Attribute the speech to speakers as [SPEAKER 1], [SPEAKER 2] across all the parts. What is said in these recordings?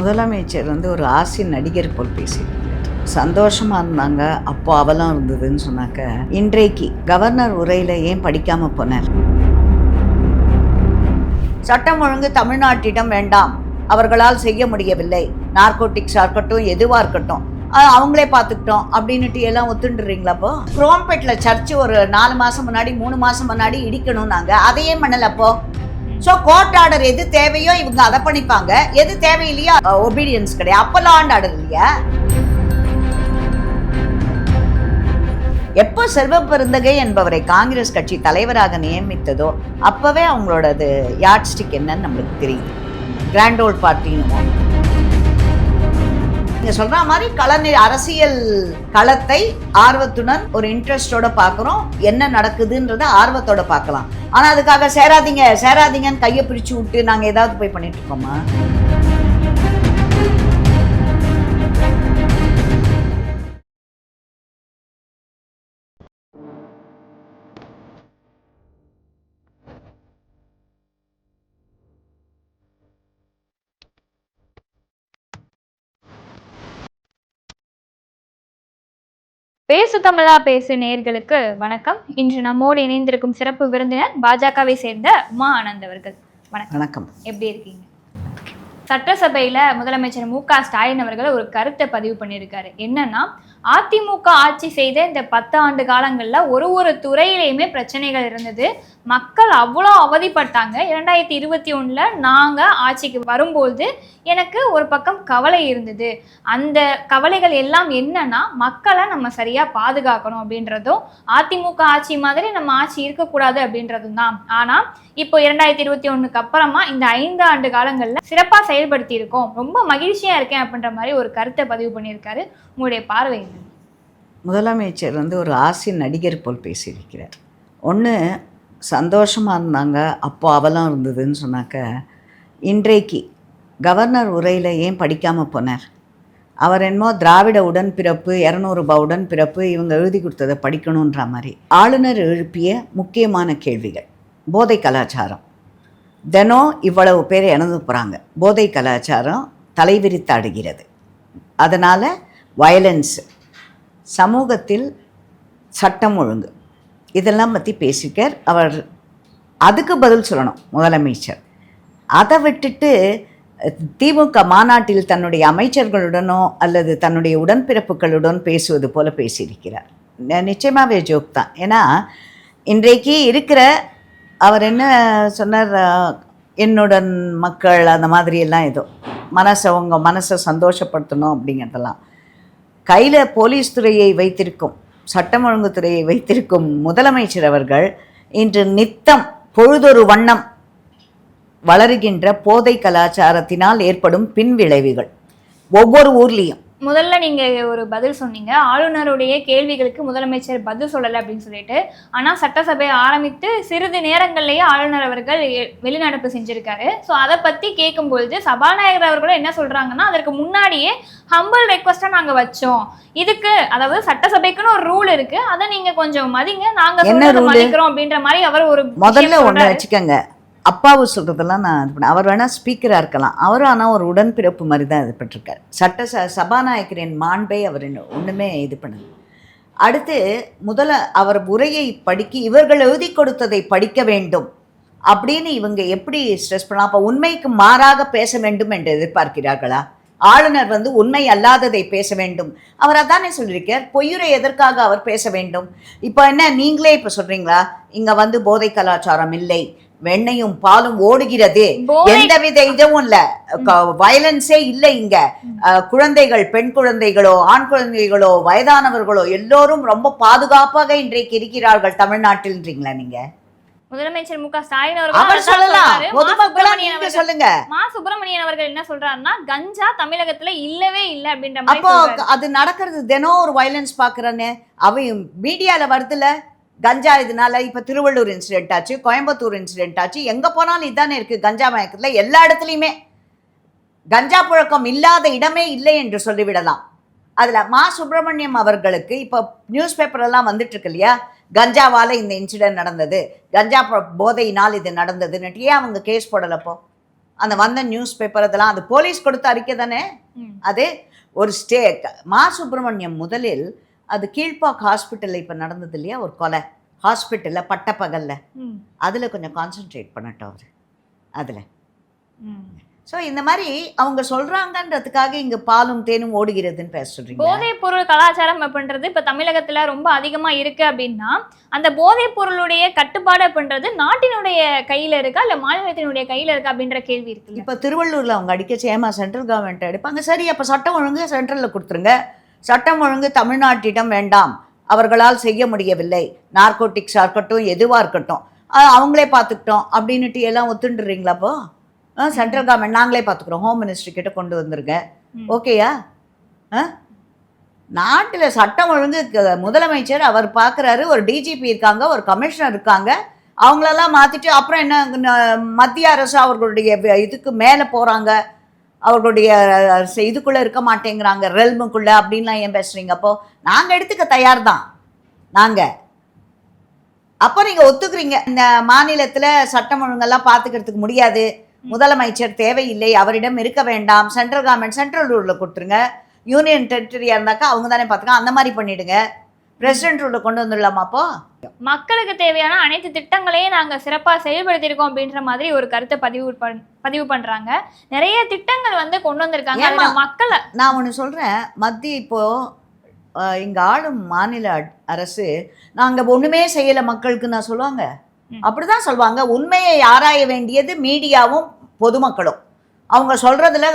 [SPEAKER 1] முதலமைச்சர் ஒரு ஆசிய நடிகர் போல் பேசியிருக்கிறார். சந்தோஷமாக இருந்தாங்க, அப்போ அவலம் இருந்ததுன்னு சொன்னாக்க, இன்றைக்கு கவர்னர் உரையில் ஏன் படிக்காமல் போனார்? சட்டம் ஒழுங்கு தமிழ்நாட்டிடம் வேண்டாம், அவர்களால் செய்ய முடியவில்லை, நார்கோட்டிக்ஸாக இருக்கட்டும் எதுவாக இருக்கட்டும் அவங்களே பார்த்துக்கிட்டோம் அப்படின்னுட்டு எல்லாம் ஒத்துண்டுறீங்களா? அப்போ குரோம்பேட்டில் சர்ச்சு ஒரு 4 மாதம் முன்னாடி 3 மாதம் முன்னாடி இடிக்கணும், நாங்கள் அதையே பண்ணல. அப்போ ஸோ கோர்ட் ஆர்டர் எது தேவையோ இவங்க அதை பண்ணிப்பாங்க, எது தேவையில்லையோ ஒபீடியன்ஸ் கிடையாது. அப்போ லா அண்ட் ஆர்டர் இல்லையா? எப்போ செல்வ பெருந்தகை என்பவரை காங்கிரஸ் கட்சி தலைவராக நியமித்ததோ அப்பவே அவங்களோடது யார்ட் ஸ்டிக் என்னன்னு நம்மளுக்கு தெரியுது. கிராண்ட் ஓல்ட் பார்ட்டின்னு நீங்க சொல்ற மாதிரி அரசியல் களத்தை ஆர்வத்துடன் ஒரு இன்ட்ரெஸ்டோட பார்க்குறோம். என்ன நடக்குதுன்றத ஆர்வத்தோட பார்க்கலாம். ஆனா அதுக்காக சேராதீங்கன்னு கையை பிடிச்சு விட்டு நாங்க ஏதாவது போய் பண்ணிட்டு இருக்கோமா?
[SPEAKER 2] பேசு தமிழா பேசு நேயர்களுக்கு வணக்கம். இன்று நம்மோடு இணைந்திருக்கும் சிறப்பு விருந்தினர் பாஜகவை சேர்ந்த உமா ஆனந்த் அவர்கள். வணக்கம். எப்படி இருக்கீங்க? சட்டசபையில முதலமைச்சர் மு.க. ஸ்டாலின் அவர்கள் ஒரு கருத்தை பதிவு பண்ணியிருக்காரு. என்னன்னா, அதிமுக ஆட்சி செய்த இந்த 10 ஆண்டு காலங்கள்ல ஒரு துறையிலையுமே பிரச்சனைகள் இருந்தது, மக்கள் அவ்வளோ அவதிப்பட்டாங்க. 2021 நாங்க ஆட்சிக்கு வரும்போது எனக்கு ஒரு பக்கம் கவலை இருந்தது. அந்த கவலைகள் எல்லாம் என்னன்னா, மக்களை நம்ம சரியா பாதுகாக்கணும் அப்படின்றதும், அதிமுக ஆட்சி மாதிரி நம்ம ஆட்சி இருக்கக்கூடாது அப்படின்றதும் தான். ஆனா இப்போ 2021 அப்புறமா இந்த 5 ஆண்டு காலங்கள்ல சிறப்பா செயல்படுத்தி இருக்கோம், ரொம்ப மகிழ்ச்சியா இருக்கேன் அப்படின்ற மாதிரி ஒரு கருத்தை பதிவு பண்ணியிருக்காரு. உங்களுடைய பார்வை என்ன?
[SPEAKER 1] முதலமைச்சர் ஒரு ஆசிய நடிகர் போல் பேசியிருக்கிறார். ஒன்று சந்தோஷமாக இருந்தாங்க, அப்போ அவலம் இருந்ததுன்னு சொன்னாக்க, இன்றைக்கு கவர்னர் உரையில் ஏன் படிக்காமல் போனார்? அவர் என்னமோ திராவிட உடன்பிறப்பு 200 ரூபாய் உடன்பிறப்பு இவங்க எழுதி கொடுத்ததை படிக்கணுன்ற மாதிரி. ஆளுநர் எழுப்பிய முக்கியமான கேள்விகள், போதை கலாச்சாரம், தினம் இவ்வளவு பேர் இறந்து போகிறாங்க, போதை கலாச்சாரம் தலைவிரித்தாடுகிறது, அதனால் வயலன்ஸு, சமூகத்தில் சட்டம் ஒழுங்கு, இதெல்லாம் பற்றி பேசியிருக்கார். அவர் அதுக்கு பதில் சொல்லணும் முதலமைச்சர். அதை விட்டுட்டு திமுக மாநாட்டில் தன்னுடைய அமைச்சர்களுடனோ அல்லது தன்னுடைய உடன்பிறப்புகளுடன் பேசுவது போல பேசியிருக்கிறார். நிச்சயமாகவே ஜோக் தான். ஏன்னா இன்றைக்கு இருக்கிற அவர் என்ன சொன்னார், என்னுடன் மக்கள் அந்த மாதிரியெல்லாம் ஏதோ உங்கள் மனசை சந்தோஷப்படுத்தணும் அப்படிங்கிறதெல்லாம். கையில் போலீஸ் துறையை வைத்திருக்கும், சட்டம் ஒழுங்கு துறையை வைத்திருக்கும் முதலமைச்சர் அவர்கள் இன்று நித்தம் பொழுதொரு வண்ணம் வளருகின்ற போதை கலாச்சாரத்தினால் ஏற்படும் பின்விளைவுகள் ஒவ்வொரு ஊர்லேயும்.
[SPEAKER 2] முதல்ல நீங்க ஒரு பதில் சொன்னீங்க, ஆளுநருடைய கேள்விகளுக்கு முதலமைச்சர் பதில் சொல்லலை அப்படின்னு சொல்லிட்டு. ஆனா சட்டசபை ஆரம்பித்து சிறிது நேரங்கள்லயே ஆளுநர் அவர்கள் வெளிநடப்பு செஞ்சிருக்காரு. ஸோ அதை பத்தி கேட்கும்பொழுது சபாநாயகர் அவர்களும் என்ன சொல்றாங்கன்னா, அதற்கு முன்னாடியே ஹம்பிள் ரெக்வஸ்டா நாங்க வச்சோம், இதுக்கு அதாவது சட்டசபைக்குன்னு ஒரு ரூல் இருக்கு, அதை நீங்க கொஞ்சம் மதிங்க, நாங்க மதிக்கிறோம் அப்படின்ற மாதிரி அவர் ஒரு
[SPEAKER 1] முதல்ல ஒண்ணு வச்சுக்கோங்க. அப்பாவு சொல்கிறதெல்லாம் நான் இது பண்ணேன். அவர் வேணால் ஸ்பீக்கராக இருக்கலாம், அவரும் ஆனால் ஒரு உடன்பிறப்பு மாதிரி தான் இது பண்ணிருக்கார். சபாநாயகரின் மாண்பை அவர் ஒன்றுமே இது பண்ணல. அடுத்து அவர் உரையை படிக்க, இவர்கள் எழுதி கொடுத்ததை படிக்க வேண்டும் அப்படின்னு இவங்க எப்படி ஸ்ட்ரெஸ் பண்ணலாம்? அப்போ உண்மைக்கு மாறாக பேச வேண்டும் என்று எதிர்பார்க்கிறார்களா? ஆளுநர் உண்மை அல்லாததை பேச வேண்டும், அவர் அதானே சொல்லியிருக்கார். பொய்யுரை எதற்காக அவர் பேச வேண்டும்? இப்போ என்ன நீங்களே இப்போ சொல்கிறீங்களா, இங்கே போதை கலாச்சாரம் இல்லை, வெண்ணையும் பாலும் ஓடுகிறது, எந்தவித இதுவும் இல்ல, வயலன்ஸே இல்லை இங்க, குழந்தைகள், பெண் குழந்தைகளோ ஆண் குழந்தைகளோ வயதானவர்களோ எல்லோரும் ரொம்ப பாதுகாப்பாக இன்றைக்கு இருக்கிறார்கள் தமிழ்நாட்டில்ன்றீங்களா நீங்க?
[SPEAKER 2] முதலமைச்சர் மு.க. ஸ்டாலின் அவர்கள்
[SPEAKER 1] சொல்லுங்க.
[SPEAKER 2] மா சுப்பிரமணியன் அவர்கள் என்ன சொல்றாருன்னா, கஞ்சா தமிழகத்துல இல்லவே இல்லை அப்படின்ற மாதிரி.
[SPEAKER 1] அப்போ அது நடக்கிறது, தினம் ஒரு வயலன்ஸ் பாக்குறேன்னு அவையும் மீடியால வருதுல. கஞ்சா இதனால இப்போ திருவள்ளூர் இன்சிடென்ட் ஆச்சு, கோயம்புத்தூர் இன்சிடென்ட் ஆச்சு, எங்கே போனாலும் இதானே இருக்குது. கஞ்சா மயக்கத்தில் எல்லா இடத்துலையுமே கஞ்சா புழக்கம் இல்லாத இடமே இல்லை என்று சொல்லிவிடலாம். அதில் மா சுப்பிரமணியம் அவர்களுக்கு இப்போ நியூஸ் பேப்பரெல்லாம் வந்துட்டுருக்கு இல்லையா, கஞ்சாவால் இந்த இன்சிடென்ட் நடந்தது, கஞ்சா போதையினால் இது நடந்ததுன்னுட்டு ஏன் அவங்க கேஸ் போடலப்போ? அந்த வந்த நியூஸ் பேப்பர் அதெல்லாம் அது போலீஸ் கொடுத்த அறிக்கை தானே. அது ஒரு மா சுப்பிரமணியம் முதலில் அது கீழ்பாக் ஹாஸ்பிட்டலில் இப்போ நடந்தது இல்லையா ஒரு கொலை ஹாஸ்பிட்டலில் பட்டப்பகலில், அதில் கொஞ்சம் கான்சென்ட்ரேட் பண்ணட்டும் அவர் அதில். ஸோ இந்த மாதிரி அவங்க சொல்கிறாங்கன்றதுக்காக இங்கே பாலும் தேனும் ஓடுகிறதுன்னு பேச சொல்கிறீங்க.
[SPEAKER 2] போதைப் பொருள் கலாச்சாரம் அப்படின்றது இப்போ தமிழகத்தில் ரொம்ப அதிகமாக இருக்குது அப்படின்னா அந்த போதைப் பொருளுடைய கட்டுப்பாடு அப்படின்றது நாட்டினுடைய கையில் இருக்கா இல்லை மாநிலத்தினுடைய கையில் இருக்கா அப்படின்ற கேள்வி இருக்குது.
[SPEAKER 1] இப்போ திருவள்ளூரில் அவங்க அடிக்க சென்ட்ரல் கவர்மெண்ட் எடுப்பாங்க. சரி, அப்போ சட்டம் ஒழுங்கு சென்ட்ரலில் கொடுத்துருங்க. சட்டம் ஒழுங்கு தமிழ்நாட்டிடம் வேண்டாம், அவர்களால் செய்ய முடியவில்லை, நார்கோட்டிக்ஸாக இருக்கட்டும் எதுவாக இருக்கட்டும் அவங்களே பார்த்துக்கிட்டோம் அப்படின்னுட்டு எல்லாம் ஒத்துண்டுறீங்களா? அப்போ சென்ட்ரல் கவர்மெண்ட் நாங்களே பார்த்துக்குறோம், ஹோம் மினிஸ்ட்ரி கிட்ட கொண்டு வந்துருங்க, ஓகேயா? நாட்டில் சட்டம் ஒழுங்கு முதலமைச்சர் அவர் பார்க்குறாரு, ஒரு டிஜிபி இருக்காங்க, ஒரு கமிஷனர் இருக்காங்க, அவங்களெல்லாம் மாற்றிட்டு அப்புறம் என்ன மத்திய அரசு அவர்களுடைய இதுக்கு மேலே போகிறாங்க, அவர்களுடைய இதுக்குள்ளே இருக்க மாட்டேங்கிறாங்க, ரெல்முக்குள்ளே அப்படின்லாம் ஏன் பேசுகிறீங்க? அப்போது நாங்கள் எடுத்துக்க தயார் தான் நாங்கள். அப்போ நீங்கள் ஒத்துக்குறீங்க இந்த மாநிலத்தில் சட்டம் ஒழுங்கெல்லாம் பார்த்துக்கிறதுக்கு முடியாது, முதலமைச்சர் தேவையில்லை, அவரிடம் இருக்க வேண்டாம், சென்ட்ரல் கவர்மெண்ட் சென்ட்ரல் ரூலில் கொடுத்துருங்க, யூனியன் டெரிட்டரியாக இருந்தாக்கா அவங்க தானே பார்த்துக்க, அந்த மாதிரி பண்ணிவிடுங்க, பிரசிடென்ட் ரூலில் கொண்டு வந்துடலாமா? அப்போ
[SPEAKER 2] மக்களுக்கு தேவையான அனைத்து திட்டங்களையும் நாங்கள் சிறப்பாக செயல்படுத்தியிருக்கோம் அப்படின்ற மாதிரி ஒரு கருத்தை பதிவு பண்ணுறாங்க. நிறைய திட்டங்கள் வந்து கொண்டு வந்திருக்காங்க மக்களை.
[SPEAKER 1] நான் ஒன்று சொல்கிறேன், மத்திய இப்போது இங்கே ஆளும் மாநில அரசு நாங்கள் ஒன்றுமே செய்யலை மக்களுக்கு நான் சொல்லுவாங்க, அப்படிதான் சொல்லுவாங்க. உண்மையை ஆராய வேண்டியது மீடியாவும் பொதுமக்களும். அவங்க சொல்றதுல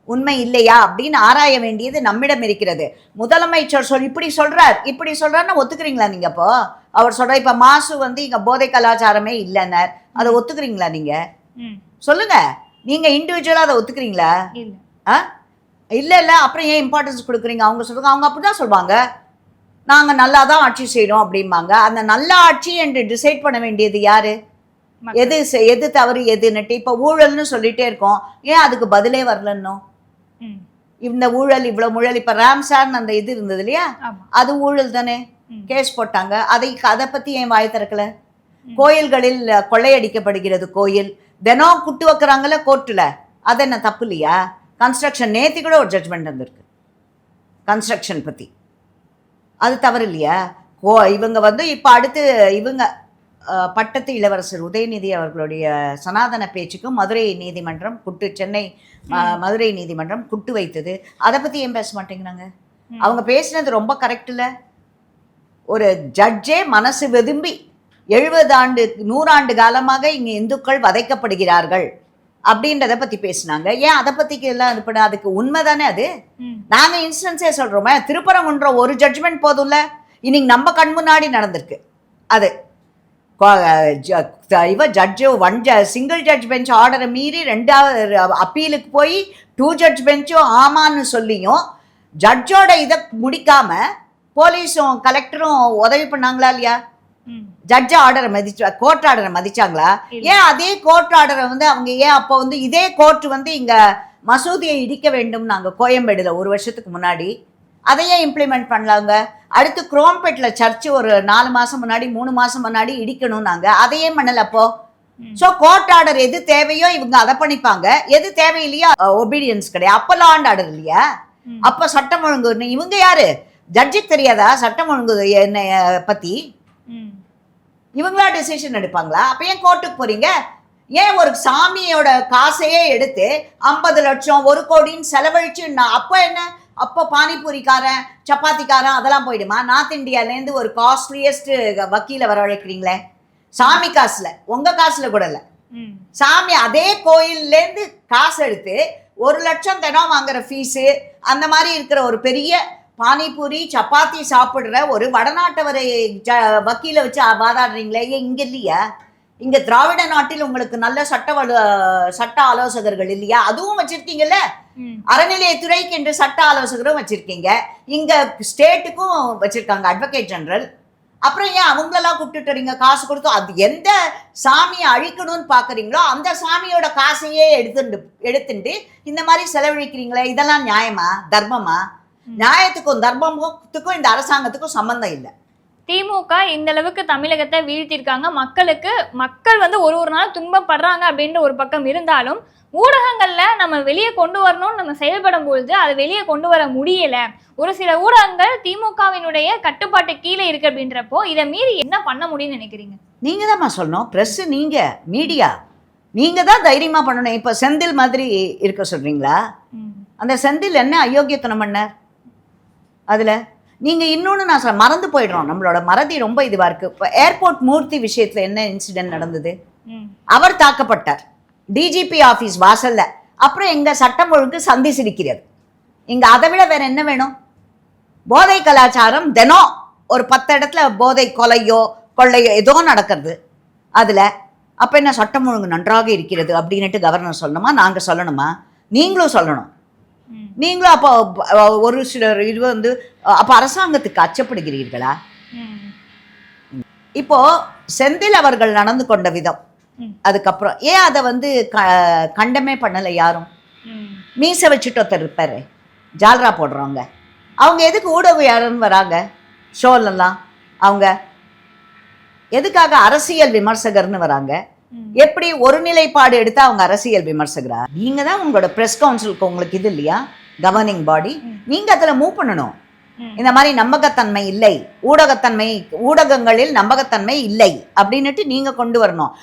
[SPEAKER 1] உண்மை இல்லையா அப்படின்னு ஆராய வேண்டியது நம்மிடம் இருக்கிறது. முதலமைச்சர் இப்படி சொல்றாருன்னா ஒத்துக்கிறீங்களா நீங்க? அப்போ அவர் சொல்ற இப்ப மாசு வந்து இங்க போதை கலாச்சாரமே இல்லைன்னு அதை ஒத்துக்கிறீங்களா நீங்க? சொல்லுங்க, நீங்க இண்டிவிஜுவலா அதை ஒத்துக்கிறீங்களா? இல்ல அப்புறம் ஏன் இம்பார்ட்டன்ஸ் கொடுக்குறீங்க? அவங்க சொல்றாங்க, அவங்க அப்படிதான் சொல்லுவாங்க, நாங்கள் நல்லா தான் ஆட்சி செய்கிறோம் அப்படிம்பாங்க. அந்த நல்ல ஆட்சி என்று டிசைட் பண்ண வேண்டியது யாரு? எது தவறு எதுன்னுட்டு இப்போ ஊழல்னு சொல்லிட்டே இருக்கோம், ஏன் அதுக்கு பதிலே வரலன்னும்? இந்த ஊழல் இவ்வளோ ஊழல், இப்போ ராம்சார்னு அந்த இது இருந்தது இல்லையா, அது ஊழல் தானே, கேஸ் போட்டாங்க, அதை பற்றி ஏன் வாய் திறக்கல? கோயில்களில் கொள்ளையடிக்கப்படுகிறது, கோயில் தினம் குட்டு வைக்கிறாங்கல்ல கோர்ட்டில், அது என்ன தப்பு இல்லையா? கன்ஸ்ட்ரக்ஷன் நேற்று கூட ஒரு ஜட்ஜ்மெண்ட் வந்திருக்கு கன்ஸ்ட்ரக்ஷன் பற்றி, அது தவறு இல்லையா? இவங்க வந்து இப்போ அடுத்து இவங்க பட்டத்து இளவரசர் உதயநிதி அவர்களுடைய சனாதன பேச்சுக்கும் சென்னை மதுரை நீதிமன்றம் குட்டு வைத்தது, அதை பற்றி ஏன் பேச மாட்டேங்கிறாங்க? அவங்க பேசினது ரொம்ப கரெக்ட் இல்லை. ஒரு ஜட்ஜே மனசு வெதும்பி 100 ஆண்டு காலமாக இங்கே இந்துக்கள் வதைக்கப்படுகிறார்கள் அப்படின்றத பற்றி பேசினாங்க. ஏன் அதை பற்றி எல்லாம் இது பண்ண? அதுக்கு உண்மை தானே அது. நாங்கள் இன்ஸ்டன்ஸே சொல்கிறோமே, திருப்பரங்குன்ற ஒரு ஜட்ஜ்மெண்ட் போதும்ல, இன்னைக்கு நம்ம கண் முன்னாடி நடந்திருக்கு. அது சிங்கிள் ஜட்ஜ் பெஞ்ச் ஆர்டரை மீறி 2வது அப்பீலுக்கு போய் 2 ஜட்ஜ் பெஞ்சும் ஆமான்னு சொல்லியும் ஜட்ஜோட இதை முடிக்காம போலீஸும் கலெக்டரும் உதவி பண்ணாங்களா இல்லையா? ஜட்ஜ் ஆர்டரை கோர்ட் ஆர்டரை மதிச்சாங்களா? ஏன் அதே கோர்ட் ஆர்டரை வந்து அவங்க ஏன் அப்போ வந்து இதே கோர்ட் வந்து இங்கே மசூதியை இடிக்க வேண்டும் நாங்கள் கோயம்பேடுல 1 வருஷத்துக்கு முன்னாடி, அதையே இம்ப்ளிமெண்ட் பண்ணலாங்க. அடுத்து குரோம்பேட்டில் சர்ச்சு ஒரு 4 மாதம் முன்னாடி 3 மாதம் முன்னாடி இடிக்கணும், நாங்கள் அதையே பண்ணல. அப்போ ஸோ கோர்ட் ஆர்டர் எது தேவையோ இவங்க அதை பண்ணிப்பாங்க, எது தேவையில்லையா ஒபீடியன்ஸ் கிடையாது. அப்போ லா அண்ட் ஆர்டர் இல்லையா? அப்போ சட்டம் ஒழுங்கு இவங்க யாரு? ஜட்ஜுக்கு தெரியாதா சட்டம் ஒழுங்கு என்ன பற்றி? இவங்களா டெசிஷன் எடுப்பாங்களா? அப்போ ஏன் கோர்ட்டுக்கு போறீங்க? ஏன் ஒரு சாமியோட காசையே எடுத்து 50 லட்சம் 1 கோடின்னு செலவழிச்சு அப்போ என்ன? அப்போ பானிபூரிக்காரன் சப்பாத்திக்காரன் அதெல்லாம் போயிடுமா? நார்த் இந்தியாவிலேருந்து ஒரு காஸ்ட்லியஸ்ட் வக்கீலை வரவழைக்கிறீங்களே, சாமி காசுல, உங்க காசுல கூட இல்லை, சாமி அதே கோயில்லேருந்து காசு எடுத்து 1 லட்சம் தினம் வாங்குற ஃபீஸு, அந்த மாதிரி இருக்கிற ஒரு பெரிய பானிபூரி சப்பாத்தி சாப்பிட்ற ஒரு வடநாட்டவரை வக்கீலை வச்சு வாதாடுறீங்களே, இங்கே இல்லையா? இங்கே திராவிட நாட்டில் உங்களுக்கு நல்ல சட்ட ஆலோசகர்கள் இல்லையா? அதுவும் வச்சிருக்கீங்கல்ல. அறநிலையத்துறைக்கு என்று சட்ட ஆலோசகரும் வச்சிருக்கீங்க, இங்க ஸ்டேட்டுக்கும் வச்சிருக்காங்க அட்வொகேட் ஜெனரல். அப்புறம் ஏன் அவங்களெல்லாம் கூப்பிட்டுறீங்க காசு கொடுத்தோம்? அது எந்த சாமியை அழிக்கணும்னு பார்க்குறீங்களோ அந்த சாமியோட காசையே எடுத்துட்டு இந்த மாதிரி செலவழிக்கிறீங்களே, இதெல்லாம் நியாயமா? தர்மமா? நியாயத்துக்கும் தர்மத்துக்கும் இந்த அரசாங்கத்துக்கும் சம்பந்தம் இல்லை.
[SPEAKER 2] திமுக இந்த அளவுக்கு தமிழகத்தை வீழ்த்திருக்காங்க. மக்கள் வந்து ஒரு நாள் துன்பப்படுறாங்க அப்படின்ற ஒரு பக்கம் இருந்தாலும் ஊடகங்கள்ல நம்ம வெளியே கொண்டு வரணும்னு நம்ம செயல்படும் பொழுது அதை வெளியே கொண்டு வர முடியல. ஒரு சில ஊடகங்கள் திமுகவினுடைய கட்டுப்பாட்டு கீழே இருக்கு அப்படின்றப்போ இதை மீறி என்ன பண்ண முடியும்னு நினைக்கிறீங்க?
[SPEAKER 1] நீங்க தான் சொல்லணும். பிரஸ், நீங்க மீடியா, நீங்க தான் தைரியமா பண்ணணும். இப்ப செந்தில் மாதிரி இருக்க சொல்றீங்களா? அந்த செந்தில் என்ன அயோக்கியத்தனம் பண்ணார் அதுல? நீங்க இன்னொன்னு நான் மறந்து போயிடுறோம். நம்மளோட மறதி ரொம்ப இதுவா இருக்கு. இப்போ ஏர்போர்ட் மூர்த்தி விஷயத்துல என்ன இன்சிடென்ட் நடந்தது? அவர் தாக்கப்பட்டார் டிஜிபி ஆபீஸ் வாசல்ல. அப்புறம் எங்க சட்டம் ஒழுங்கு சந்தி சிரிக்கிறது. இங்க அதை விட வேற என்ன வேணும்? போதை கலாச்சாரம் தினம் ஒரு 10 இடத்துல போதை கொலையோ கொள்ளையோ ஏதோ நடக்கிறது. அதுல அப்ப என்ன சட்டம் ஒழுங்கு நன்றாக இருக்கிறது அப்படின்னுட்டு கவர்னர் சொல்லணுமா? நாங்க சொல்லணுமா? நீங்களும் சொல்லணும். நீங்களும் அப்போ ஒரு சிலர் இது வந்து அப்ப அரசாங்கத்துக்கு அச்சப்படுகிறீர்களா? இப்போ செந்தில் அவர்கள் நடந்து கொண்ட விதம், அதுக்கப்புறம் ஏன் அதை வந்து கண்டமே பண்ணலை யாரும்? மீசை வச்சுட்டு ஒருத்தர் இருப்பாரு, ஜால்ரா போடுறவங்க, அவங்க எதுக்கு ஊடகவியாளர்னு வராங்க ஷோலெல்லாம்? அவங்க எதுக்காக அரசியல் விமர்சகர்னு வராங்க? எப்படி ஒரு நிலைப்பாடு எடுத்தா அவங்க அரசியல் விமர்சகரா? நீங்க தான் உங்களோட பிரஸ் கவுன்சிலுக்கு உங்களுக்கு இது இல்லையா, கவர்னிங் பாடி? நீங்க அதுல மூவ் பண்ணணும். இந்த மாதிரி நம்பகத்தன்மை இல்லை, ஊடகங்களில் நம்பகத்தன்மை இல்லை அப்படின்னுட்டு நீங்க கொண்டு வரணும்.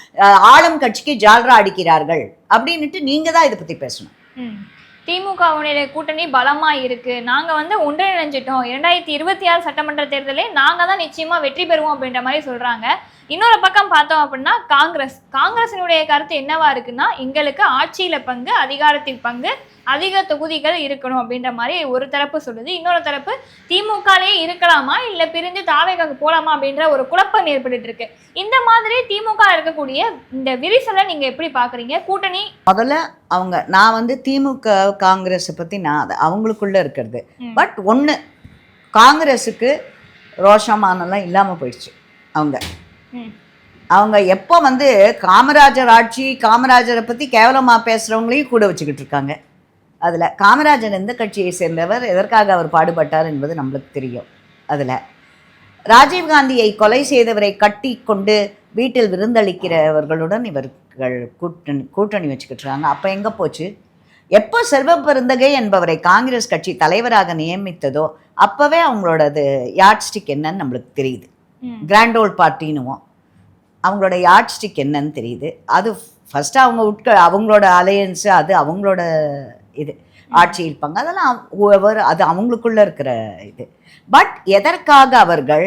[SPEAKER 1] ஆளும் கட்சிக்கு ஜால்ரா அடிக்கிறார்கள் அப்படின்னுட்டு நீங்க தான் இதை பத்தி பேசணும்.
[SPEAKER 2] திமுகவுடைய கூட்டணி பலமா இருக்கு, நாங்க வந்து ஒன்றிணைஞ்சிட்டோம், 2026 சட்டமன்ற தேர்தலே நாங்க தான் நிச்சயமா வெற்றி பெறுவோம் அப்படின்ற மாதிரி சொல்றாங்க. இன்னொரு பக்கம் பார்த்தோம் அப்படின்னா காங்கிரசினுடைய கருத்து என்னவா இருக்குன்னா, எங்களுக்கு ஆட்சியில பங்கு, அதிகாரத்தில் பங்கு, அதிக தொகுதிகள் இருக்கணும் அப்படின்ற மாதிரி ஒரு தரப்பு சொல்லுது. இன்னொரு தரப்பு திமுகலேயே இருக்கலாமா இல்ல பிரிஞ்சு தாவேகாக்கு போலாமா அப்படின்ற ஒரு குழப்பம் ஏற்பட்டு இருக்கு. இந்த மாதிரி திமுக இருக்கக்கூடிய இந்த விரிசலை நீங்க எப்படி பாக்குறீங்க? கூட்டணி
[SPEAKER 1] முதல்ல நான் வந்து திமுக காங்கிரஸ் பத்தி அது அவங்களுக்குள்ள இருக்கிறது. பட் ஒண்ணு, காங்கிரஸுக்கு ரோஷமானலாம் இல்லாம போயிடுச்சு. அவங்க எப்போ வந்து காமராஜர் ஆட்சி, காமராஜரை பத்தி கேவலமா பேசுறவங்களையும் கூட வச்சுக்கிட்டு இருக்காங்க. அதில் காமராஜர் எந்த கட்சியை சேர்ந்தவர், எதற்காக அவர் பாடுபட்டார் என்பது நம்மளுக்கு தெரியும். அதில் ராஜீவ்காந்தியை கொலை செய்தவரை கட்டி கொண்டு வீட்டில் விருந்தளிக்கிறவர்களுடன் இவர்கள் கூட்டணி வச்சுக்கிட்டு இருக்காங்க. அப்போ எங்கே போச்சு? எப்போ செல்வ பெருந்தகை என்பவரை காங்கிரஸ் கட்சி தலைவராக நியமித்ததோ அப்போவே அவங்களோடது யாட்ஸ்டிக் என்னன்னு நம்மளுக்கு தெரியுது. கிராண்ட் ஓல்ட் பார்ட்டின்னுவோம், அவங்களோட யாட்ஸ்டிக் என்னன்னு தெரியுது. அது ஃபஸ்ட்டு அவங்களோட அலையன்ஸு, அது அவங்களோட இது ஆட்சி இருப்பாங்க, அதெல்லாம் அது அவங்களுக்குள்ள இருக்கிற இது. பட் எதற்காக அவர்கள்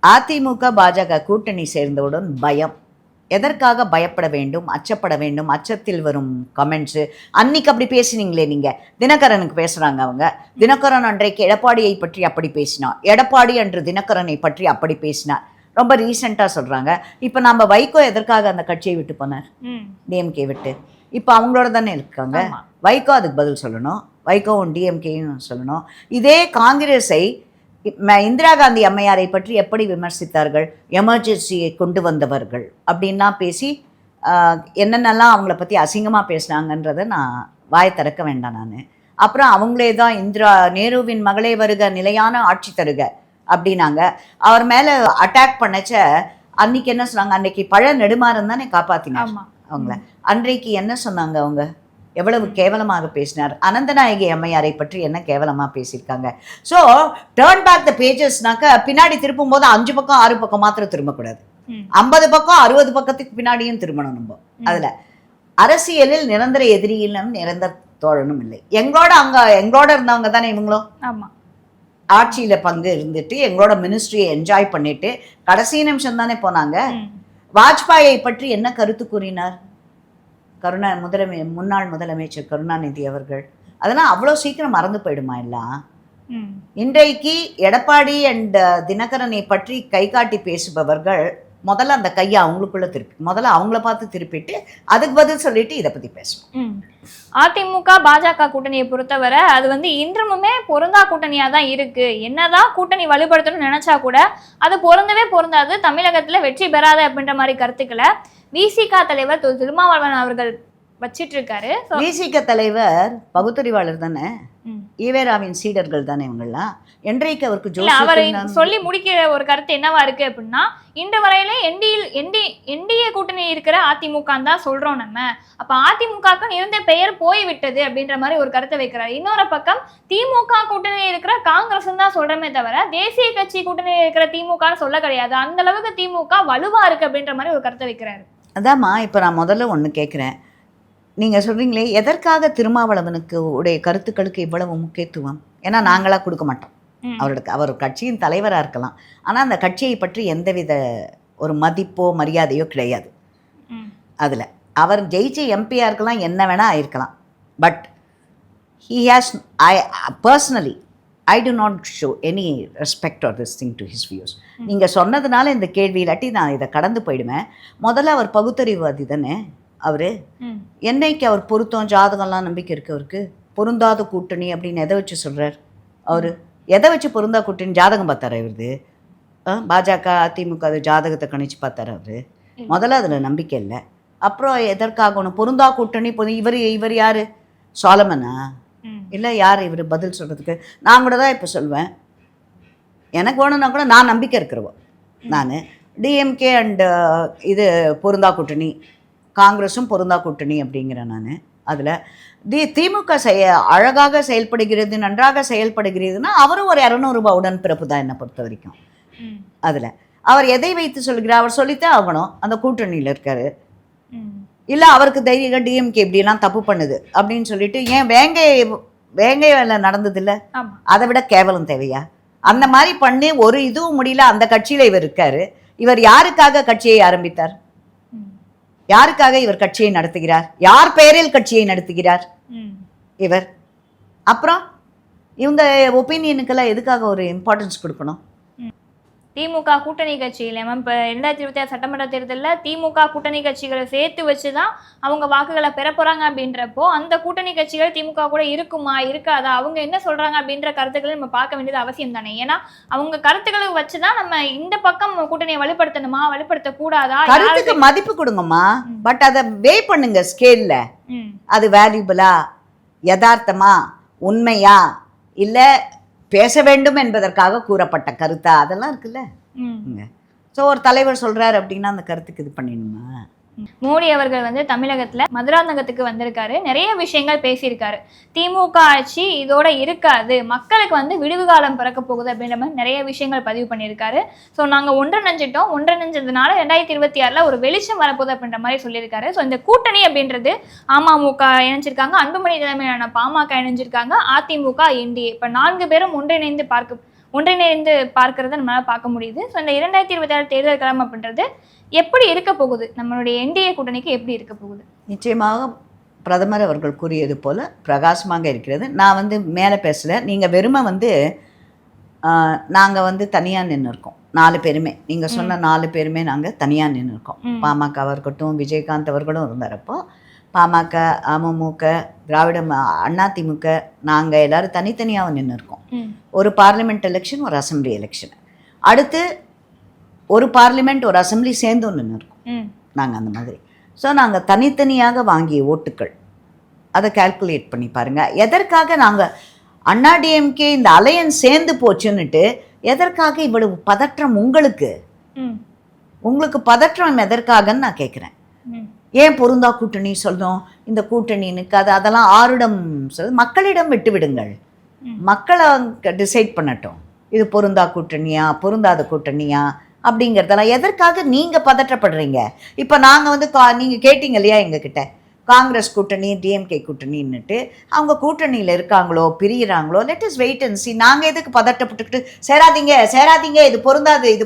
[SPEAKER 1] அதிமுக பாஜக கூட்டணி சேர்ந்தவுடன் பயம்? எதற்காக பயப்பட வேண்டும், அச்சப்பட வேண்டும்? அச்சத்தில் வரும் கமெண்ட்ஸு. அன்னைக்கு அப்படி பேசினீங்களே நீங்க, தினகரனுக்கு பேசுறாங்க அவங்க. தினகரன் அன்றைக்கு எடப்பாடியை பற்றி அப்படி பேசினார், எடப்பாடி அன்று தினகரனை பற்றி அப்படி பேசினார். ரொம்ப ரீசெண்டாக சொல்றாங்க. இப்போ நம்ம வைகோ எதற்காக அந்த கட்சியை விட்டு போனார், டிஎம்கே விட்டு? இப்போ அவங்களோட தானே இருக்காங்க. வைகோ அதுக்கு பதில் சொல்லணும், வைகோவும் டிஎம்கேயும் சொல்லணும். இதே காங்கிரஸை இந்திரா காந்தி அம்மையாரை பற்றி எப்படி விமர்சித்தார்கள்? எமர்ஜென்சியை கொண்டு வந்தவர்கள் அப்படின்லாம் பேசி என்னென்னலாம் அவங்கள பற்றி அசிங்கமாக பேசினாங்கன்றதை நான் வாய் திறக்க வேண்டாம் நான். அப்புறம் அவங்களே தான் நேருவின் மகளே வருக, நிலையான ஆட்சி தருக அப்படின்னாங்க. அவர் மேலே அட்டாக் பண்ணச்ச அன்னைக்கு என்ன சொன்னாங்க? அன்னைக்கு நெடுமாறன் தானே காப்பாற்றினார் அவங்கள. அன்றைக்கு என்ன சொன்னாங்க? அவங்க எவ்வளவு கேவலமாக பேசினார். அனந்தநாயகி அம்மையாரை பற்றி என்ன கேவலமாக பேசியிருக்காங்க. ஸோ டேர்ன் பேக் த பேஜஸ்னாக்க பின்னாடி திருப்பும் போது 5 பக்கம் 6 பக்கம் மாத்திரம் திரும்பக்கூடாது, 50 பக்கம் 60 பக்கத்துக்கு பின்னாடியும் திரும்பணும். நம்ம அதில் அரசியலில் நிரந்தர எதிரி இல்லைன்னு நிரந்தர தோழனும் இல்லை. எங்களோட இருந்தவங்க தானே இவங்களும். ஆமாம், ஆட்சியில் பங்கு இருந்துட்டு எங்களோட மினிஸ்ட்ரியை என்ஜாய் பண்ணிட்டு கடைசி நிமிஷம் தானே போனாங்க. வாஜ்பாயை பற்றி என்ன கருத்து கூறினார் முன்னாள் முதலமைச்சர் கருணாநிதி அவர்கள்? அதெல்லாம் அவ்வளோ சீக்கிரம் மறந்து போயிடுமா எல்லாம்? இன்றைக்கு எடப்பாடி அண்ட் தினகரனை பற்றி கை காட்டி பேசுபவர்கள் முதல்ல அந்த கையை அவங்களுக்குள்ள முதல்ல அவங்கள பார்த்து திருப்பிட்டு அதுக்கு பதில் சொல்லிட்டு இதை பத்தி பேசணும்.
[SPEAKER 2] அதிமுக பாஜக கூட்டணியை பொறுத்தவரை அது வந்து இன்றுமே பொருந்தா கூட்டணியா தான் இருக்கு. என்னதான் கூட்டணி வலுப்படுத்தணும்னு நினைச்சா கூட அது பொருந்தாது, தமிழகத்துல வெற்றி பெறாது அப்படின்ற மாதிரி கருத்துக்களை விசிக தலைவர் திருமாவளவன் அவர்கள் வச்சிட்டு இருக்காரு.
[SPEAKER 1] விசிக தலைவர் பகுத்தறிவாளர் தானே. ஈவேராவின் சீடர்கள் தானே இவங்கெல்லாம். என்றைக்கு அவருக்கு
[SPEAKER 2] அவர் சொல்லி முடிக்கிற ஒரு கருத்து என்னவா இருக்கு அப்படின்னா, இன்று வரையில என்டிஏ கூட்டணி இருக்கிற அதிமுக தான் சொல்றோம் நம்ம. அப்ப அதிமுகக்கு இருந்த பெயர் போய்விட்டது அப்படின்ற மாதிரி ஒரு கருத்தை வைக்கிறார். இன்னொரு பக்கம் திமுக கூட்டணி இருக்கிற காங்கிரஸ் தான் சொல்றமே தவிர தேசிய கட்சி கூட்டணி இருக்கிற திமுக சொல்ல கிடையாது. அந்த அளவுக்கு திமுக வலுவா இருக்கு அப்படின்ற மாதிரி ஒரு கருத்தை வைக்கிறாரு.
[SPEAKER 1] அதாம்மா, இப்போ நான் முதல்ல ஒன்று கேட்குறேன். நீங்கள் சொல்கிறீங்களே, எதற்காக திருமாவளவனுக்கு உடைய கருத்துக்களுக்கு இவ்வளவு முக்கியத்துவம்? ஏன்னா நாங்களாக கொடுக்க மாட்டோம். அவர் கட்சியின் தலைவராக இருக்கலாம், ஆனால் அந்த கட்சியை பற்றி எந்தவித ஒரு மதிப்போ மரியாதையோ கிடையாது. அதில் அவர் ஜெயிச்சு எம்பியாக இருக்கலாம், என்ன வேணால் ஆயிருக்கலாம். But he has, personally I do not show any respect or this thing to his views. நீங்கள் சொன்னதுனால இந்த கேள்வி, இல்லாட்டி நான் இதை கடந்து போயிடுவேன். முதல்ல அவர் பகுத்தறிவாதி தானே. அவர் என்னைக்கு அவர் பொருத்தம் ஜாதகம்லாம் நம்பிக்கை இருக்கு அவருக்கு? பொருந்தாத கூட்டணி அப்படின்னு எதை வச்சு சொல்கிறார்? அவர் எதை வச்சு பொருந்தா கூட்டணி? ஜாதகம் பார்த்தாரா இவருது? பாஜக அதிமுக அது ஜாதகத்தை கணிச்சு பார்த்தாரா அவர்? முதல்ல அதில் நம்பிக்கை இல்லை. அப்புறம் எதற்காக ஒன்று பொருந்தா கூட்டணி? இவர் யார்? சோலமனா? இல்லை யார் இவர் பதில் சொல்கிறதுக்கு? நான் கூட தான் இப்போ சொல்வேன், எனக்கு வேணும்னா கூட நான் நம்பிக்கை இருக்கிறவோ. நான் டிஎம்கே அண்டு இது பொருந்தா கூட்டணி, காங்கிரஸும் பொருந்தா கூட்டணி அப்படிங்கிறேன் நான். அதில் திமுக அழகாக செயல்படுகிறது, நன்றாக செயல்படுகிறதுனா அவரும் ஒரு 200 ரூபாய் உடன்பிறப்பு தான் என்னை பொறுத்த வரைக்கும். அதில் அவர் எதை வைத்து சொல்கிறார்? அவர் சொல்லித்தான் ஆகணும் அந்த கூட்டணியில் இருக்காரு. இல்லை அவருக்கு தைரியம் டிஎம்கே இப்படிலாம் தப்பு பண்ணுது அப்படின்னு சொல்லிட்டு, ஏன் வேங்கையில் நடந்ததில்லை? அதை விட கேவலம் தேவையா? அந்த மாதிரி பண்ணி ஒரு இதுவும் முடியல. அந்த கட்சியில் இவர் இருக்காரு. இவர் யாருக்காக கட்சியை ஆரம்பித்தார்? யாருக்காக இவர் கட்சியை நடத்துகிறார்? யார் பெயரில் கட்சியை நடத்துகிறார் இவர்? அப்புறம் இவங்க ஒப்பீனியனுக்கெல்லாம் எதுக்காக ஒரு இம்பார்ட்டன்ஸ் கொடுக்கணும்?
[SPEAKER 2] திமுக கூட்டணி கட்சியில் இப்போ 2026 சட்டமன்ற தேர்தலில் திமுக கூட்டணி கட்சிகளை சேர்த்து வச்சு தான் அவங்க வாக்குகளை பெற போகிறாங்க. அப்படின்றப்போ அந்த கூட்டணி கட்சிகள் திமுக கூட இருக்குமா இருக்காதா, அவங்க என்ன சொல்கிறாங்க அப்படின்ற கருத்துக்களை நம்ம பார்க்க வேண்டியது அவசியம் தானே. ஏன்னா அவங்க கருத்துக்களை வச்சு தான் நம்ம இந்த பக்கம் கூட்டணியை வலுப்படுத்தணுமா வலுப்படுத்தக்கூடாதா,
[SPEAKER 1] கருத்துக்கு மதிப்பு கொடுங்கம்மா. பட் அதை வே பண்ணுங்க ஸ்கேலில். அது வேல்யூபிளா, யதார்த்தமா, உண்மையா, இல்லை பேச வேண்டும் என்பதற்காக கூறப்பட்ட கருத்தா, அதெல்லாம் இருக்குல்ல. ஸோ ஒரு தலைவர் சொல்றாரு அப்படின்னா அந்த கருத்துக்கு இது பண்ணிடணுமா?
[SPEAKER 2] மோடி அவர்கள் தமிழகத்துல மதுராந்தகத்துக்கு வந்திருக்காரு, நிறைய விஷயங்கள் பேசியிருக்காரு. திமுக ஆட்சி இதோட இருக்காது, மக்களுக்கு விடுவு காலம் பிறக்க போகுது அப்படின்ற மாதிரி நிறைய விஷயங்கள் பதிவு பண்ணியிருக்காரு. ஸோ நாங்கள் ஒன்றிணைஞ்சதுனால 2026 ஒரு வெளிச்சம் வரப்போகுது அப்படின்ற மாதிரி சொல்லியிருக்காரு. ஸோ இந்த கூட்டணி அப்படின்றது அமமுக இணைஞ்சிருக்காங்க, அன்புமணி தலைமையிலான பாமக இணைஞ்சிருக்காங்க, அதிமுக என்டிஏ. இப்போ 4 பேரும் ஒன்றிணைந்து பார்க்கறத நம்மளால பார்க்க முடியுது. ஸோ இந்த 2026 தேர்தல் களம் அப்படின்றது எப்படி இருக்க போகுது, நம்மளுடைய என்டிஏ கூட்டணிக்கு எப்படி இருக்க போகுது?
[SPEAKER 1] நிச்சயமாக பிரதமர் அவர்கள் கூறியது போல் பிரகாசமாக இருக்கிறது. நான் மேலே பேசலை, நீங்கள் வெறுமை நாங்கள் தனியாக நின்று இருக்கோம் 4 பேருமே. நீங்கள் சொன்ன 4 பேருமே நாங்கள் தனியாக நின்று இருக்கோம். பாமக இருக்கட்டும், விஜயகாந்த் அவர்களும் இருந்தாரப்போ, பாமக, அமமுக, திராவிட அதிமுக, நாங்கள் எல்லோரும் தனித்தனியாக நின்று இருக்கோம். ஒரு பார்லிமெண்ட் எலெக்ஷன், ஒரு அசம்பிளி எலெக்ஷன், அடுத்து ஒரு பார்லிமெண்ட் ஒரு அசம்பிளி சேர்ந்து நின்று இருக்கோம் நாங்கள் அந்த மாதிரி. ஸோ நாங்கள் தனித்தனியாக வாங்கிய ஓட்டுக்கள் அதை கால்குலேட் பண்ணி பாருங்கள். எதற்காக நாங்கள் அண்ணாடிஎம்கே இந்த அலையன்ஸ் சேர்ந்து போச்சுன்னுட்டு எதற்காக இவ்வளவு பதற்றம்? உங்களுக்கு பதற்றம் எதற்காகன்னு நான் கேட்குறேன். ஏன் பொருந்தா கூட்டணி சொல்றோம்? இந்த கூட்டணினுக்கு அதெல்லாம் ஆருடம் மக்களிடம் விட்டு விடுங்கள், மக்களை டிசைட் பண்ணட்டும். இது பொருந்தா கூட்டணியா பொருந்தாத கூட்டணியா அப்படிங்கிறதெல்லாம் எதற்காக நீங்கள் பதற்றப்படுறீங்க? இப்போ நாங்கள் நீங்கள் கேட்டீங்க இல்லையா எங்ககிட்ட, காங்கிரஸ் கூட்டணி டிஎம்கே கூட்டணின்னுட்டு. அவங்க கூட்டணியில் இருக்காங்களோ பிரிகிறாங்களோ, let us wait and see. நாங்கள் எதுக்கு பதட்டப்பட்டுக்கிட்டு சேராதீங்க இது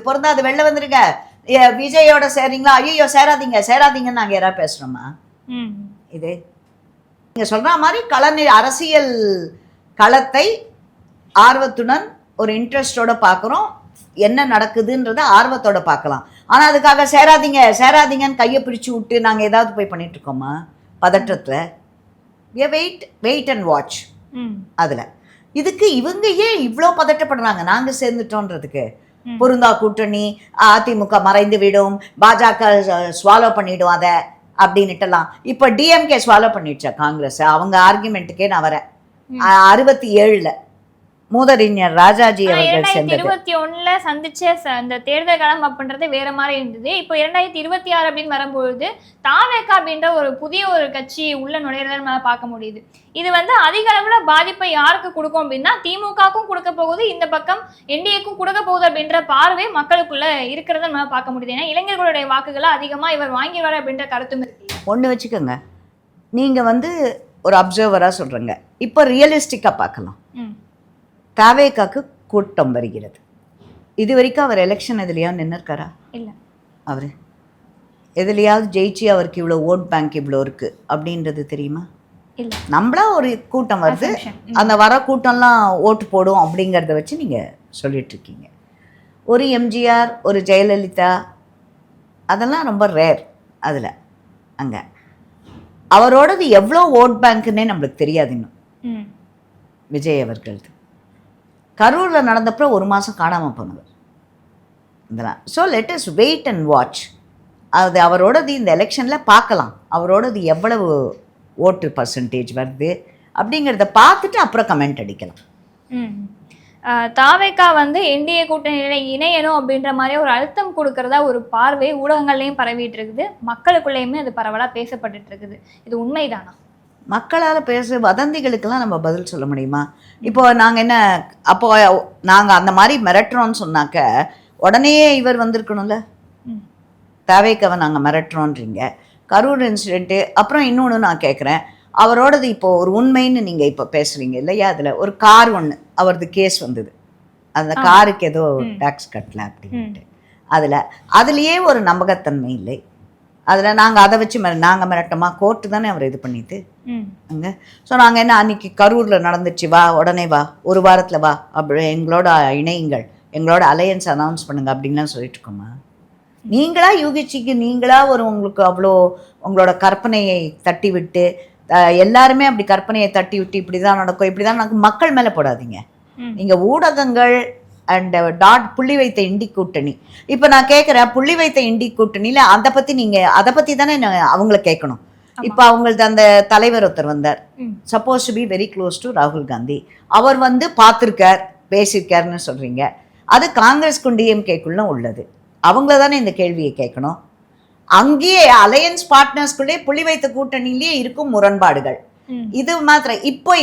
[SPEAKER 1] பொருந்தாது வெளில வந்துருங்க, விஜயோட சேரீங்களா, ஐயோ சேராதீங்கன்னு நாங்கள் யாராவது பேசுகிறோமா? இது நீங்கள் சொல்கிற மாதிரி அரசியல் களத்தை ஆர்வத்துடன் ஒரு இன்ட்ரெஸ்டோட பார்க்குறோம், என்ன நடக்குதுன்றதை ஆர்வத்தோட பார்க்கலாம். ஆனால் அதுக்காக சேராதீங்கன்னு கையை பிரித்து விட்டு நாங்கள் ஏதாவது போய் பண்ணிட்டு இருக்கோமா பதற்றத்தில்? Wait and watch. அதில் இதுக்கு இவங்க ஏன் இவ்வளோ பதட்டப்படுறாங்க? நாங்கள் சேர்ந்துட்டோன்றதுக்கு. பொருந்தா கூட்டணி, அதிமுக மறைந்து விடும், பாஜக ஸ்வாலோ பண்ணிவிடும் அதை அப்படின்னுட்டலாம். இப்போ டிஎம்கே ஸ்வாலோ பண்ணிடுச்சா காங்கிரஸ்? அவங்க ஆர்குமெண்ட்டுக்கே நான் வரேன். 67 மூதறிஞர் ராஜாஜி அவர்கள் சேர்ந்தது.
[SPEAKER 2] 2021 சந்திச்ச அந்த தேர்தல் காலம் அப்படின்றது வேற மாதிரி இருந்தது. இப்போ 2026 அப்படின்னு வரும்பொழுது தாவேகா அப்படின்ற ஒரு புதிய ஒரு கட்சி உள்ள நுழையிறத மேல பார்க்க முடியுது. இது அதிக அளவுல பாதிப்பை யாருக்கு கொடுக்கும் அப்படின்னா திமுகவுக்கும் கொடுக்க போகுது, இந்த பக்கம் என்டிஏக்கும் கொடுக்க போகுது அப்படின்ற பார்வை மக்களுக்குள்ள இருக்கிறத மேல பார்க்க முடியுது. ஏன்னா இளைஞர்களுடைய வாக்குகளை அதிகமா இவர் வாங்கிடுவார் அப்படின்ற கருத்தும் இருக்கு.
[SPEAKER 1] ஒன்று வச்சுக்கோங்க, நீங்க ஒரு அப்சர்வரா சொல்றீங்க. இப்போ ரியலிஸ்டிக்கா பார்க்கலாம். தாவேகாக்கு கூட்டம் வருகிறது. இது வரைக்கும் அவர் எலெக்ஷன் எதுலையாவது நின்றுருக்காரா?
[SPEAKER 2] இல்லை.
[SPEAKER 1] அவர் எதுலையாவது ஜெயிச்சு அவருக்கு இவ்வளோ ஓட் பேங்க் இவ்வளோ இருக்குது அப்படின்றது தெரியுமா?
[SPEAKER 2] இல்லை.
[SPEAKER 1] நம்மளா ஒரு கூட்டம் வருது, அந்த வர கூட்டம்லாம் ஓட்டு போடும் அப்படிங்கிறத வச்சு நீங்கள் சொல்லிகிட்ருக்கீங்க. ஒரு எம்ஜிஆர், ஒரு ஜெயலலிதா, அதெல்லாம் ரொம்ப ரேர். அதில் அங்கே அவரோடது எவ்வளோ ஓட் பேங்க்குன்னே நம்மளுக்கு தெரியாது இன்னும். விஜய் அவர்களது கரூரில் நடந்தப்போ 1 மாதம் காணாமல் போனவர் இதெல்லாம். So let us wait and watch. அது அவரோடது இந்த எலெக்ஷனில் பார்க்கலாம், அவரோடது எவ்வளவு ஓட்டு பர்சன்டேஜ் வருது அப்படிங்கிறத பார்த்துட்டு அப்புறம் கமெண்ட் அடிக்கலாம்.
[SPEAKER 2] தாவேகா என்டிஏ கூட்டணியில இணையணும் அப்படின்ற மாதிரி ஒரு அழுத்தம் கொடுக்கறதா ஒரு பார்வை ஊடகங்கள்லையும் பரவிட்டு இருக்குது, மக்களுக்குள்ளேயுமே அது பரவலாக பேசப்பட்டு இருக்குது. இது உண்மைதானா?
[SPEAKER 1] மக்களால் பேச வதந்திகளுக்கெல்லாம் நம்ம பதில் சொல்ல முடியுமா? இப்போ நாங்கள் என்ன, அப்போ நாங்கள் அந்த மாதிரி மிரட்டுறோன்னு சொன்னாக்க உடனே இவர் வந்திருக்கணும்ல. தாவேக்காவை நாங்கள் மிரட்டுறோன்றீங்க, கரூர் இன்சிடென்ட்டு. அப்புறம் இன்னொன்று நான் கேட்குறேன், அவரோடது இப்போது ஒரு உண்மைன்னு நீங்கள் இப்போ பேசுகிறீங்க இல்லையா? அதில் ஒரு கார் ஒன்று அவரது கேஸ் வந்தது, அந்த காருக்கு ஏதோ டேக்ஸ் கட்டல அப்படின்ட்டு. அதுலேயே ஒரு நம்பகத்தன்மை இல்லை. அதில் நாங்கள் அதை வச்சு நாங்கள் மிரட்டமா? கோர்ட்டு தானே அவர் இது பண்ணிட்டு அங்கே. ஸோ நாங்கள் என்ன, அன்றைக்கி கரூரில் நடந்துச்சு, வா உடனே வா, ஒரு வாரத்தில் வா, அப்படி எங்களோட இணையுங்கள், எங்களோட அலையன்ஸ் அனௌன்ஸ் பண்ணுங்க அப்படின்லாம் சொல்லிட்டு இருக்கோமா? நீங்களா யூகிச்சிக்கு நீங்களா உங்களுக்கு அவ்வளோ உங்களோட கற்பனையை தட்டி விட்டு, எல்லாருமே அப்படி கற்பனையை தட்டி விட்டு இப்படி தான் நடக்கும் இப்படி தான் நடக்கும் மக்கள் மேலே போடாதீங்க. நீங்கள் ஊடகங்கள் அண்ட் புள்ளி வைத்த இண்டி கூட்டணி, இப்போ நான் கேட்குறேன், புள்ளி வைத்த இண்டி கூட்டணியில் அதை பற்றி தானே அவங்கள கேட்கணும். இப்போ அவங்களது அந்த தலைவர் ஒருத்தர் வந்தார், suppose to be very close to ராகுல் காந்தி, அவர் பார்த்துருக்கார் பேசியிருக்காருன்னு சொல்கிறீங்க. அது காங்கிரஸ்க்கும் டிஎம்கேக்குள்ள உள்ளது, அவங்கள தானே இந்த கேள்வியை கேட்கணும். அங்கேயே அலையன்ஸ் பார்ட்னர்ஸ்குள்ளே புள்ளி வைத்த கூட்டணியிலேயே இருக்கும் முரண்பாடுகள். இது மாத்திரம் இப்போ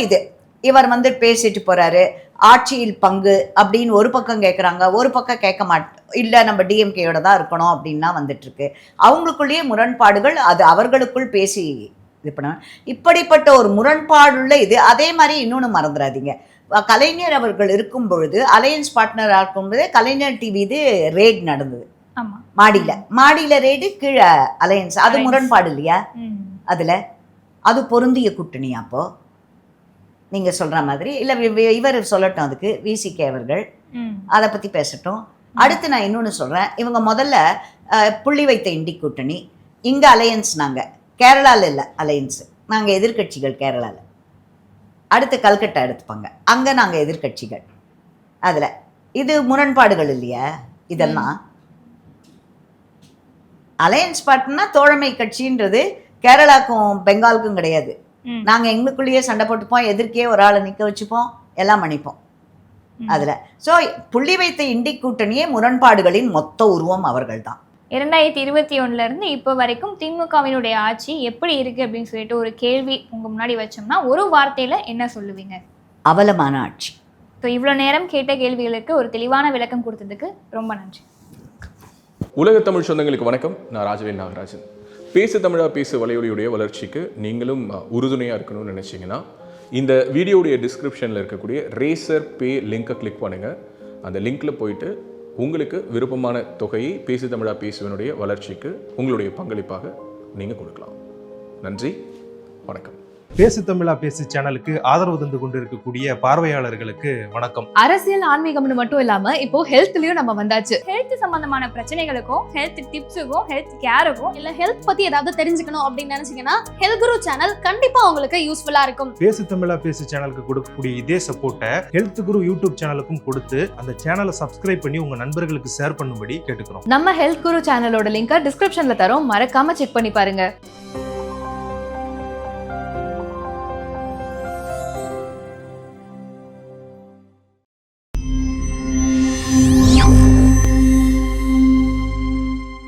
[SPEAKER 1] இவர் பேசிட்டு போறாரு, ஆட்சியில் பங்கு அப்படின்னு ஒரு பக்கம் கேட்குறாங்க, ஒரு பக்கம் கேட்க இல்லை நம்ம டிஎம்கேயோட தான் இருக்கணும் அப்படின்னா வந்துட்டுருக்கு. அவங்களுக்குள்ளேயே முரண்பாடுகள், அது அவர்களுக்குள் பேசி இது பண்ண. இப்படிப்பட்ட ஒரு முரண்பாடுள்ள அதே மாதிரி இன்னொன்று மறந்துடாதீங்க, கலைஞர் அவர்கள் இருக்கும் பொழுது அலையன்ஸ் பார்ட்னராக இருக்கும்போது கலைஞர் டிவி ரேட் நடந்தது. மாடியில் ரேடு, கீழே அலையன்ஸ். அது முரண்பாடு இல்லையா? அது பொருந்திய கூட்டணி. அப்போ நீங்கள் சொல்கிற மாதிரி இல்லை, இவர் சொல்லட்டும், அதுக்கு விசிகே அவர்கள் அதை பற்றி பேசட்டும். அடுத்து நான் இன்னொன்று சொல்கிறேன், இவங்க முதல்ல புள்ளி வைத்த இண்டி கூட்டணி, இங்கே அலையன்ஸ், நாங்கள் கேரளாவில் இல்லை அலையன்ஸு, நாங்கள் எதிர்கட்சிகள் கேரளாவில். அடுத்து கல்கட்டா எடுத்துப்பாங்க, அங்கே நாங்கள் எதிர்கட்சிகள். அதில் இது முரண்பாடுகள் இல்லையா? இதெல்லாம் அலையன்ஸ் பார்ட்னா தோழமை கட்சின்றது கேரளாக்கும் பெங்காலுக்கும் கிடையாது. நாங்கள் எங்களுக்குள்ளேயே சண்டை போட்டுப்போம், எதிர்க்கே ஒரு ஆளை நிற்க வச்சுப்போம், எல்லாம் பண்ணிப்போம். அதில் ஸோ புள்ளி வைத்த இண்டி கூட்டணியே முரண்பாடுகளின் மொத்த உருவம் அவர்கள் தான்.
[SPEAKER 2] 2021 இப்போ வரைக்கும் திமுகவினுடைய ஆட்சி எப்படி இருக்கு அப்படின்னு சொல்லிட்டு ஒரு கேள்வி உங்கள் முன்னாடி வச்சோம்னா ஒரு வார்த்தையில் என்ன சொல்லுவீங்க?
[SPEAKER 1] அவலமான ஆட்சி.
[SPEAKER 2] ஸோ இவ்வளோ நேரம் கேட்ட கேள்விகளுக்கு ஒரு தெளிவான விளக்கம் கொடுத்ததுக்கு ரொம்ப நன்றி.
[SPEAKER 3] உலக தமிழ் சொந்தங்களுக்கு வணக்கம். நான் ராஜவேல் நாகராஜன். பேசு தமிழா பேசு வலையொலியுடைய வளர்ச்சிக்கு நீங்களும் உறுதுணையாக இருக்கணும்னு நினச்சிங்கன்னா இந்த வீடியோடைய டிஸ்கிரிப்ஷனில் இருக்கக்கூடிய ரேசர் பே லிங்கை கிளிக் பண்ணுங்கள். அந்த லிங்க்கில் போயிட்டு உங்களுக்கு விருப்பமான தொகையை பேசு தமிழா பேசுவனுடைய வளர்ச்சிக்கு உங்களுடைய பங்களிப்பாக நீங்கள் கொடுக்கலாம். நன்றி, வணக்கம்.
[SPEAKER 4] பேசு தமிழா பேசு சேனலுக்கு ஆதரவு தந்து கொண்டு இருக்கக்கூடிய பார்வையாளர்களுக்கு வணக்கம்.
[SPEAKER 5] அரசியல் ஆன்மீகம்னு மட்டும் இல்லாம இப்போ ஹெல்த்லயும் நம்ம வந்தாச்சு.
[SPEAKER 2] ஹெல்த் சம்பந்தமான பிரச்சனைகளுக்கும் ஹெல்த் டிப்ஸுக்கும் ஹெல்த் கேருக்கும்
[SPEAKER 5] இல்ல ஹெல்த் பத்தி ஏதாவது தெரிஞ்சுக்கணும் அப்படின்னு நினைச்சீங்கன்னா ஹெல்த் குரு சேனல் கண்டிப்பா உங்களுக்கு யூஸ்ஃபுல்லா இருக்கும்.
[SPEAKER 4] பேசு தமிழா பேசு சேனலுக்கு கொடுக்கக்கூடிய இதே சப்போர்ட்டை ஹெல்த் குரு யூடியூப் சேனலுக்கும் கொடுத்து அந்த சேனலை சப்ஸ்கிரைப் பண்ணி உங்க நண்பர்களுக்கு ஷேர் பண்ணும்படி கேட்டுக்கிறோம்.
[SPEAKER 5] நம்ம ஹெல்த் குரு சேனலோட லிங்கை டிஸ்கிரிப்ஷன்ல தரோம், மறக்காம செக் பண்ணி பாருங்க.